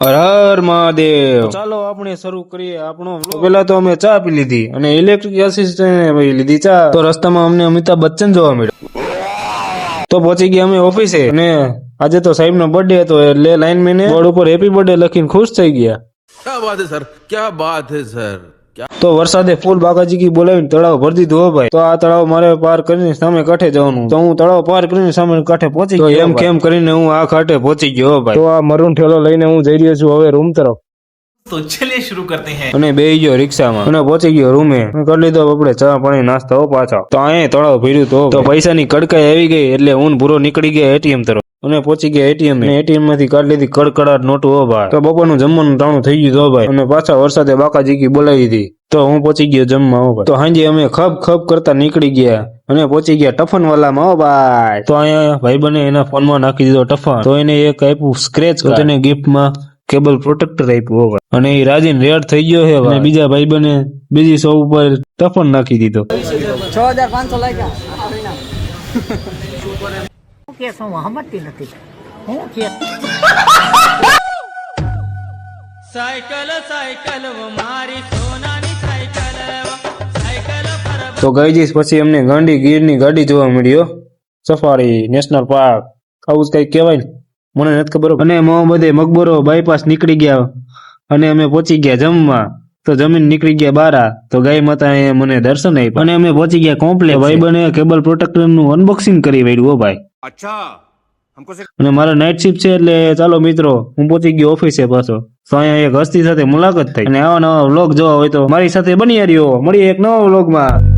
હર હર મહાદેવ। ચાલો આપણે શરૂ કરીએ આપણો vlog। પેલા તો અમે ચા પી લીધી અને ઇલેક્ટ્રિક આસિસ્ટન્ટ લીધી ચા। તો રસ્તામાં અમને અમિતાભ બચ્ચન જોવા મળ્યો તો પહોંચી ગયા અમે ઓફિસે અને આજે તો સાહેબનો બર્થડે હતો એટલે લાઇનમેને બોર્ડ ઉપર હેપી બર્થડે લખીને ખુશ થઈ ગયા। क्या बात है सर, क्या बात है सर। તો વરસાદે ફૂલ બાકાજી બોલાવીને તળાવ ભરી દીધું હો ભાઈ। તો આ તળાવ મારે પાર કરીને સામે કાંઠે જવાનું। તો હું તળાવ પાર કરીને સામે કાંઠે પહોંચી ગયો। એમ કેમ કરીને હું આ કાંઠે પહોંચી ગયો હો ભાઈ। તો આ મરૂન ઠેલો લઈને હું જઈ રહ્યો છું હવે રૂમ તરફ। तो चलिए शुरू करते हैं। અને બેહી ગયો રિક્ષામાં અને પહોંચી ગયો રૂમે। કરી લીધો આપણે ચા પાણી નાસ્તો પાછા। તો અહીંયા તળાવ ભર્યું તો પૈસાની કડકાઈ આવી ગઈ એટલે ઊન ભૂરો નીકળી ગયા એટીએમ તરફ અને પહોંચી ગયા એટીએમ ને એટીએમ માંથી કાઢી લીધી કડકડાટ નોટો હો ભાઈ। તો બપોરનું જમવાનું ટાણું થઈ ગયું હો ભાઈ અને પાછા વરસાદે બાકાજી બોલાવી દીધી। તો હું પહોંચી ગયો જમવા હો ભાઈ। તો હાંજે અમે ખપ ખપ કરતા નીકળી ગયા અને પહોંચી ગયા ટફન વાલામાં હો ભાઈ। તો અહીંયા ભાઈ બને એના ફોનમાં નાખી દીધો ટફન। તો એને એક આપ્યું સ્ક્રેચ તો તેને ગિફ્ટમાં કેબલ પ્રોટેક્ટર આપ્યું હો ભાઈ અને એ રાજીન રેડ થઈ ગયો છે અને બીજા ભાઈ બને બીજી શો ઉપર ટફન નાખી દીધો। 6500 લાગ્યા કે શું હમતી નથી હું કે साइकिल साइकिल वो मारी सोनानी साइकिल साइकिल पर તો ગઈ જઈશ પછી અમને ગાંડી ગીરની ગાડી જોવા મળ્યો સફારી નેશનલ પાર્ક આવું જ કઈ કહેવાય ને મને નથી ખબર। અને મોહમ્મદે મકબરો બાયપાસ નીકળી ગયા અને અમે પહોંચી ગયા જમવા। તો જમીન નીકળી ગયા બારા તો ગાય માતાએ મને દર્શન આપ્યા અને અમે પહોંચી ગયા કોમ્પ્લેક્સ ભાઈ બને કેબલ પ્રોટેક્ટર નું અનબોક્સિંગ કરી વાળ્યું હો ભાઈ। अच्छा हमको અને મારા નાઇટ શિફ્ટ છે એટલે ચાલો મિત્રો હું પહોંચી ગયો ઓફિસે પાછો। તો અહીંયા એક હસ્તી સાથે મુલાકાત થઈ અને આવા નવા વ્લોગ જોવા હોય તો મારી સાથે બની રહ્યો। મળીએ એક નવા વ્લોગમાં।